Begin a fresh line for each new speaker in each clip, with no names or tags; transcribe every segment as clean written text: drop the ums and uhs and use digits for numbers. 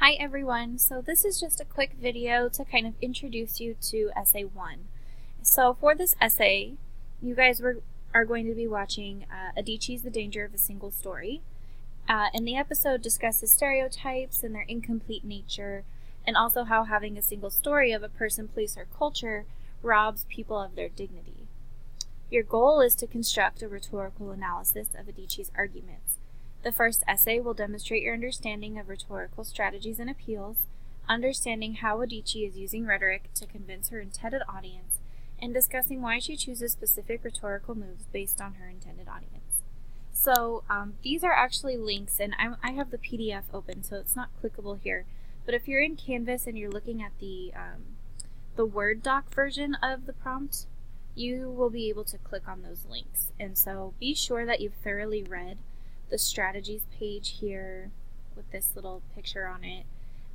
Hi everyone, so this is just a quick video to kind of introduce you to Essay 1. So for this essay, you guys are going to be watching Adichie's The Danger of a Single Story. And the episode discusses stereotypes and their incomplete nature, and also how having a single story of a person, place, or culture robs people of their dignity. Your goal is to construct a rhetorical analysis of Adichie's arguments. The first essay will demonstrate your understanding of rhetorical strategies and appeals, understanding how Adichie is using rhetoric to convince her intended audience, and discussing why she chooses specific rhetorical moves based on her intended audience. So these are actually links, and I have the PDF open, so it's not clickable here. But if you're in Canvas and you're looking at the Word doc version of the prompt, you will be able to click on those links. And so be sure that you've thoroughly read the strategies page here with this little picture on it,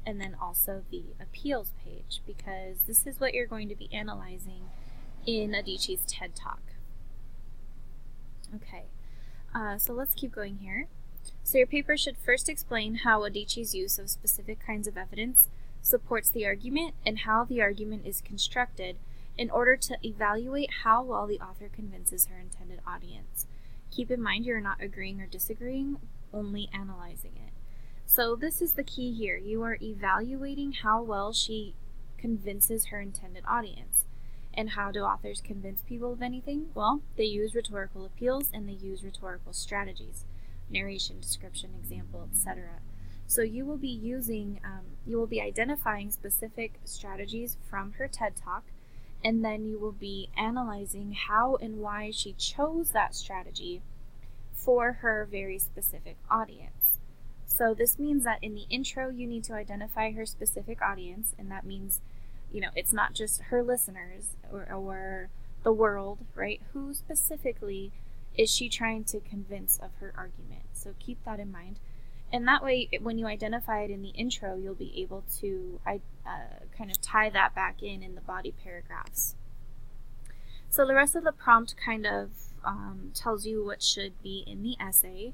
and then also the appeals page, because this is what you're going to be analyzing in Adichie's TED Talk. Okay, so let's keep going here. So your paper should first explain how Adichie's use of specific kinds of evidence supports the argument and how the argument is constructed in order to evaluate how well the author convinces her intended audience. Keep in mind you're not agreeing or disagreeing, only analyzing it. So this is the key here. You are evaluating how well she convinces her intended audience. And how do authors convince people of anything? Well, they use rhetorical appeals and they use rhetorical strategies. Narration, description, example, etc. So you will be identifying specific strategies from her TED Talk, and then you will be analyzing how and why she chose that strategy for her very specific audience. So this means that in the intro you need to identify her specific audience, and that means, it's not just her listeners or the world, right? Who specifically is she trying to convince of her argument? So keep that in mind. And that way, when you identify it in the intro, you'll be able to kind of tie that back in the body paragraphs. So the rest of the prompt kind of tells you what should be in the essay,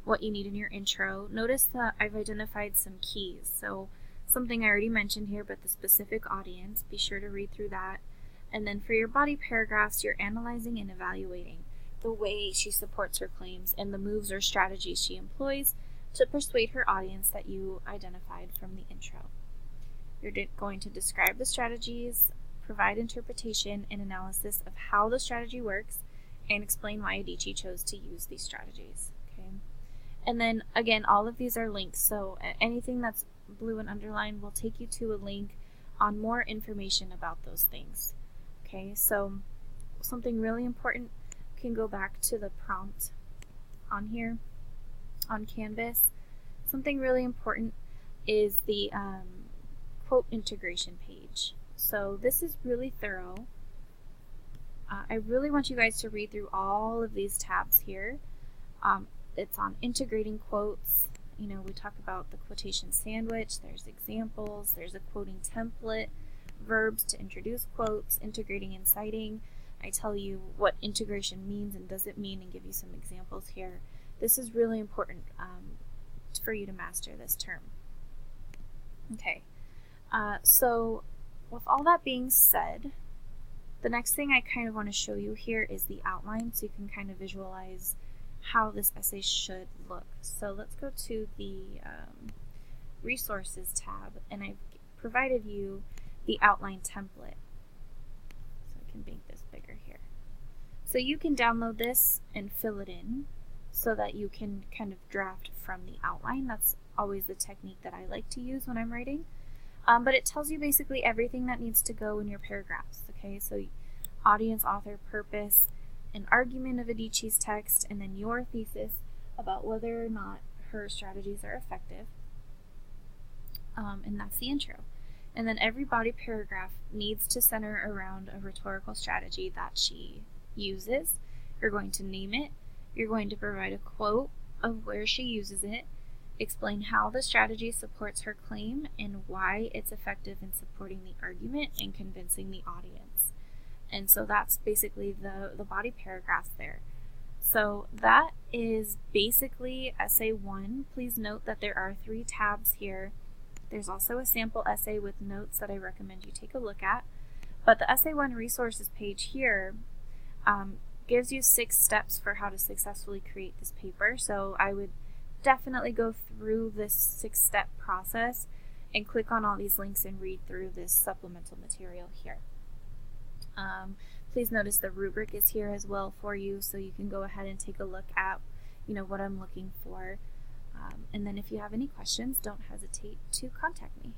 what you need in your intro. Notice that I've identified some keys. So something I already mentioned here, but the specific audience, be sure to read through that. And then for your body paragraphs, you're analyzing and evaluating the way she supports her claims and the moves or strategies she employs to persuade her audience that you identified from the intro. You're going to describe the strategies, provide interpretation and analysis of how the strategy works, and explain why Adichie chose to use these strategies. Okay? And then, again, all of these are links, so anything that's blue and underlined will take you to a link on more information about those things. Okay, so something really important, you can go back to the prompt on here on Canvas. Something really important is the quote integration page. So this is really thorough. I really want you guys to read through all of these tabs here. It's on integrating quotes. We talk about the quotation sandwich, there's examples, there's a quoting template, verbs to introduce quotes, integrating and citing. I tell you what integration means and doesn't mean and give you some examples here. This is really important for you to master this term. Okay, so with all that being said, the next thing I kind of want to show you here is the outline, so you can kind of visualize how this essay should look. So let's go to the resources tab, and I've provided you the outline template. So I can make this bigger here. So you can download this and fill it in so that you can kind of draft from the outline. That's always the technique that I like to use when I'm writing. But it tells you basically everything that needs to go in your paragraphs. Okay, so audience, author, purpose, an argument of Adichie's text, and then your thesis about whether or not her strategies are effective. And that's the intro. And then every body paragraph needs to center around a rhetorical strategy that she uses. You're going to name it. You're going to provide a quote of where she uses it, explain how the strategy supports her claim and why it's effective in supporting the argument and convincing the audience. And so that's basically the body paragraphs there. So that is basically essay 1. Please note that there are 3 tabs here There's also a sample essay with notes that I recommend you take a look at. But the Essay 1 resources page here gives you 6 steps for how to successfully create this paper. So I would definitely go through this 6-step process and click on all these links and read through this supplemental material here. Please notice the rubric is here as well for you, so you can go ahead and take a look at what I'm looking for. And then if you have any questions, don't hesitate to contact me.